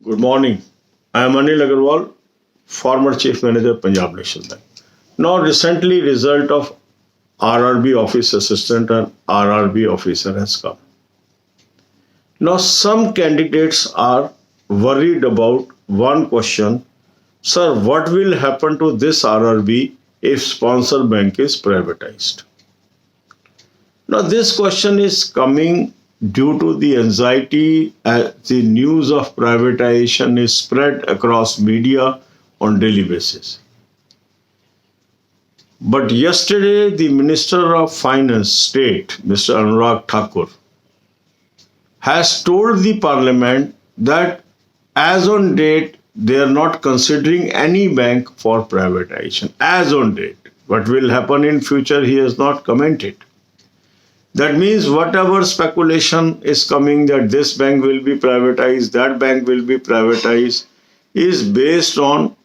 Good morning. I am Anil Agarwal, former Chief Manager, Punjab National Bank. Now, recently, result of RRB Office Assistant and RRB Officer has come. Now, some candidates are worried about one question. Sir, what will happen to this RRB if sponsor bank is privatized? Now, this question is coming due to the anxiety as the news of privatization is spread across media on daily basis. But yesterday, the Minister of Finance State, Mr. Anurag Thakur, has told the Parliament that as on date, they are not considering any bank for privatization. As on date. What will happen in future, he has not commented. That means whatever speculation is coming that this bank will be privatized, that bank will be privatized, is based on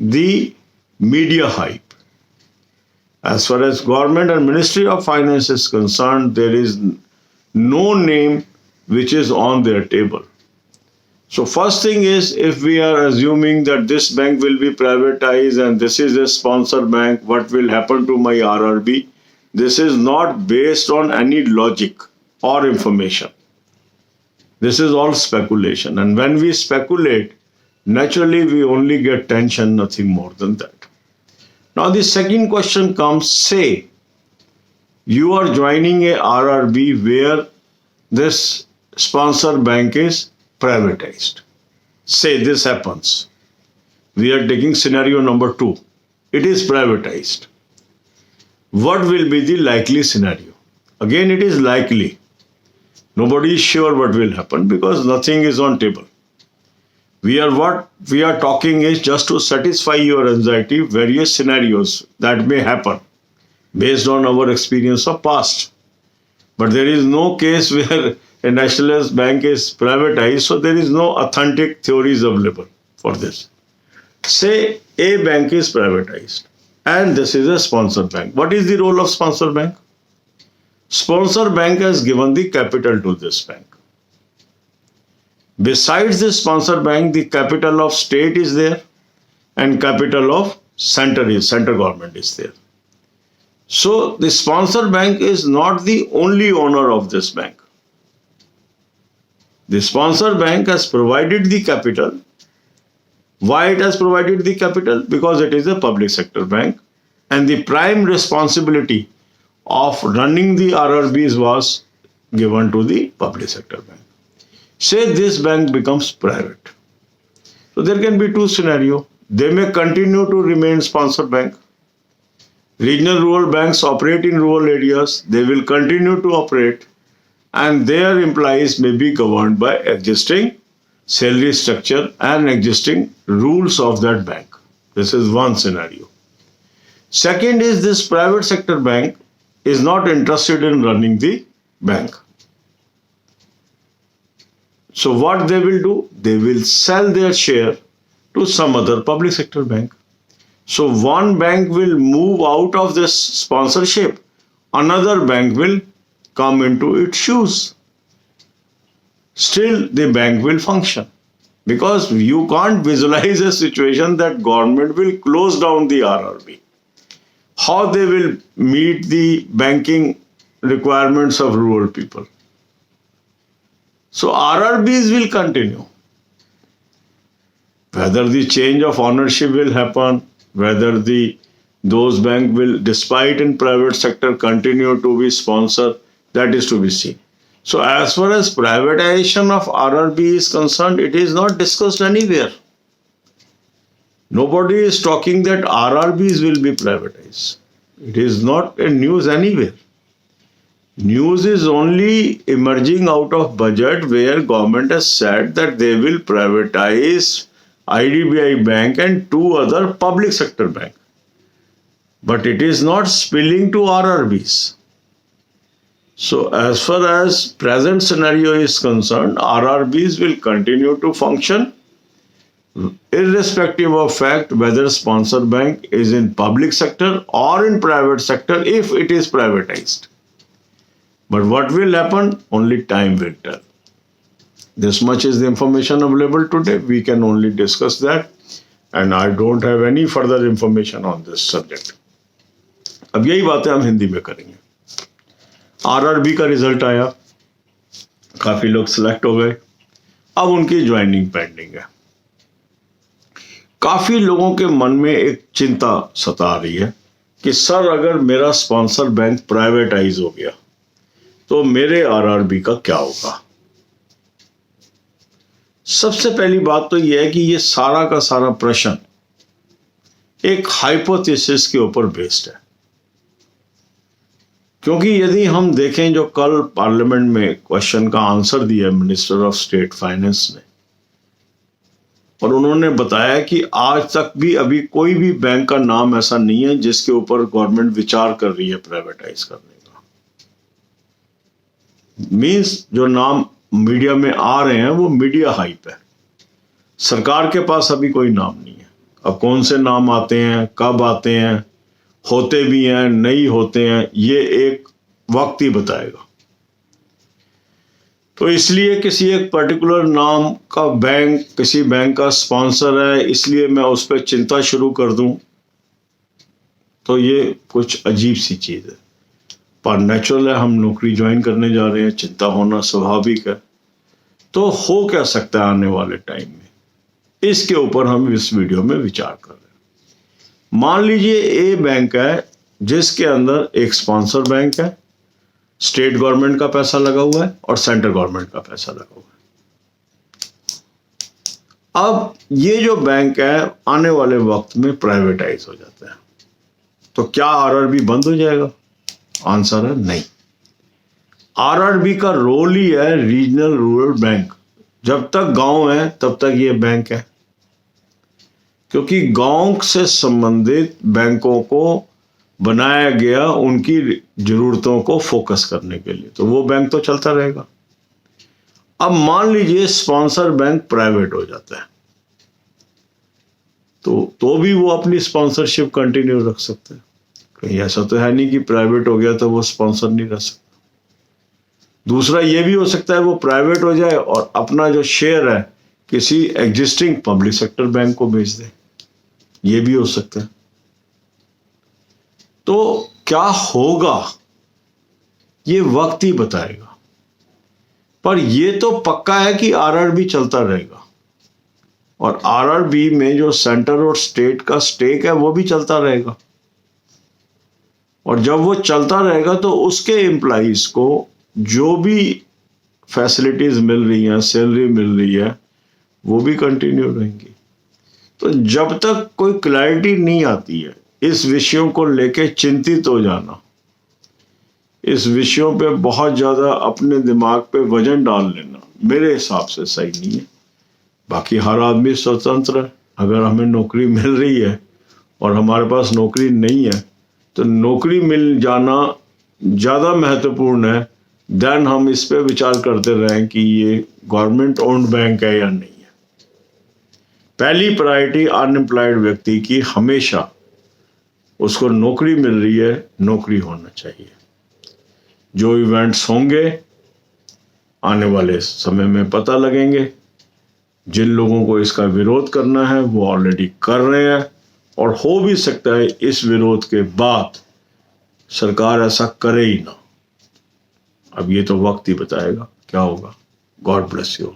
the media hype. As far as government and Ministry of Finance is concerned, there is no name which is on their table. So first thing is, if we are assuming that this bank will be privatized and this is a sponsor bank, what will happen to my RRB? This is not based on any logic or information. This is all speculation. And when we speculate, naturally we only get tension, nothing more than that. Now the second question comes, say you are joining a RRB where this sponsor bank is privatized. Say this happens. We are taking scenario number 2. It is privatized. What will be the likely scenario? Again, it is likely. Nobody is sure what will happen because nothing is on table. What we are talking is just to satisfy your anxiety, various scenarios that may happen based on our experience of past. But there is no case where a nationalist bank is privatized, so there is no authentic theories available for this. Say a bank is privatized. And this is a sponsor bank. What is the role of sponsor bank? Sponsor bank has given the capital to this bank. Besides this sponsor bank, the capital of state is there and capital of center government is there. So the sponsor bank is not the only owner of this bank. The sponsor bank has provided the capital. Why it has provided the capital? Because it is a public sector bank and the prime responsibility of running the RRBs was given to the public sector bank. Say this bank becomes private. So there can be two scenarios. They may continue to remain sponsor bank. Regional rural banks operate in rural areas. They will continue to operate and their employees may be governed by existing salary structure and existing rules of that bank. This is one scenario. Second is this private sector bank is not interested in running the bank. So what they will do? They will sell their share to some other public sector bank. So one bank will move out of this sponsorship. Another bank will come into its shoes. Still the bank will function because you can't visualize a situation that government will close down the RRB. How they will meet the banking requirements of rural people? So RRBs will continue. Whether the change of ownership will happen, whether those banks will, despite in private sector, continue to be sponsored, that is to be seen. So as far as privatization of RRB is concerned, it is not discussed anywhere. Nobody is talking that RRBs will be privatized. It is not a news anywhere. News is only emerging out of budget where government has said that they will privatize IDBI Bank and two other public sector banks. But it is not spilling to RRBs. So as far as present scenario is concerned, RRBs will continue to function irrespective of fact whether sponsor bank is in public sector or in private sector if it is privatized. But what will happen? Only time will tell. This much is the information available today. We can only discuss that, and I don't have any further information on this subject. अब यही बातें हम हिंदी में करेंगे। RRB का result आया, काफी लोग सिलेक्ट हो गए, अब उनकी ज्वाइनिंग पेंडिंग है। काफी लोगों के मन में एक चिंता सता रही है कि सर अगर मेरा स्पॉन्सर बैंक प्राइवेटाइज हो गया तो मेरे आरआरबी का क्या होगा। सबसे पहली बात तो यह है कि यह सारा का सारा प्रश्न एक हाइपोथेसिस के ऊपर बेस्ड है, क्योंकि यदि हम देखें जो कल पार्लियामेंट में क्वेश्चन का आंसर दिया मिनिस्टर ऑफ स्टेट फाइनेंस ने, और उन्होंने बताया कि आज तक भी अभी कोई भी बैंक का नाम ऐसा नहीं है जिसके ऊपर गवर्नमेंट विचार कर रही है प्राइवेटाइज करने का। मींस जो नाम मीडिया में आ रहे हैं वो मीडिया हाइप है, सरकार के पास अभी कोई नाम नहीं है। अब कौन से नाम आते हैं, कब आते हैं, होते भी हैं नहीं होते हैं, ये एक वक्त ही बताएगा। तो इसलिए किसी एक पर्टिकुलर नाम का बैंक, किसी बैंक का स्पॉन्सर है, इसलिए मैं उस पर चिंता शुरू कर दूं, तो ये कुछ अजीब सी चीज है। पर नेचुरल है, हम नौकरी ज्वाइन करने जा रहे हैं, चिंता होना स्वाभाविक है। तो हो क्या सकता है आने वाले टाइम में, इसके ऊपर हम इस वीडियो में विचार कर रहे हैं। मान लीजिए ए बैंक है जिसके अंदर एक स्पॉन्सर बैंक है, स्टेट गवर्नमेंट का पैसा लगा हुआ है और सेंट्रल गवर्नमेंट का पैसा लगा हुआ है। अब ये जो बैंक है आने वाले वक्त में प्राइवेटाइज हो जाता है, तो क्या आरआरबी बंद हो जाएगा? आंसर है नहीं। आरआरबी का रोल ही है रीजनल रूरल बैंक। जब तक गांव है तब तक ये बैंक है, क्योंकि गांव से संबंधित बैंकों को बनाया गया उनकी जरूरतों को फोकस करने के लिए, तो वो बैंक तो चलता रहेगा। अब मान लीजिए स्पॉन्सर बैंक प्राइवेट हो जाता है, तो भी वो अपनी स्पॉन्सरशिप कंटिन्यू रख सकते हैं। कहीं ऐसा तो है नहीं कि प्राइवेट हो गया तो वो स्पॉन्सर नहीं रह सकता। दूसरा ये भी हो सकता है वो प्राइवेट हो जाए और अपना जो शेयर है किसी एग्जिस्टिंग पब्लिक सेक्टर बैंक को बेच दे, ये भी हो सकता है। तो क्या होगा ये वक्त ही बताएगा, पर ये तो पक्का है कि आरआरबी चलता रहेगा, और आरआरबी में जो सेंटर और स्टेट का स्टेक है वो भी चलता रहेगा। और जब वो चलता रहेगा तो उसके एम्प्लॉइज को जो भी फैसिलिटीज मिल रही हैं, सैलरी मिल रही है, वो भी कंटिन्यू रहेंगी। तो जब तक कोई क्लैरिटी नहीं आती है, इस विषयों को लेके चिंतित हो जाना, इस विषयों पे बहुत ज्यादा अपने दिमाग पे वजन डाल लेना मेरे हिसाब से सही नहीं है। बाकी हर आदमी स्वतंत्र है। अगर हमें नौकरी मिल रही है और हमारे पास नौकरी नहीं है, तो नौकरी मिल जाना ज्यादा महत्वपूर्ण है देन हम इस पे विचार करते रहें कि ये गवर्नमेंट ओन्ड बैंक है या नहीं है। पहली प्रायोरिटी अनएम्प्लॉयड व्यक्ति की हमेशा उसको नौकरी मिल रही है, नौकरी होना चाहिए। जो इवेंट्स होंगे आने वाले समय में पता लगेंगे। जिन लोगों को इसका विरोध करना है वो ऑलरेडी कर रहे हैं, और हो भी सकता है इस विरोध के बाद सरकार ऐसा करे ही ना। अब ये तो वक्त ही बताएगा क्या होगा। God bless you.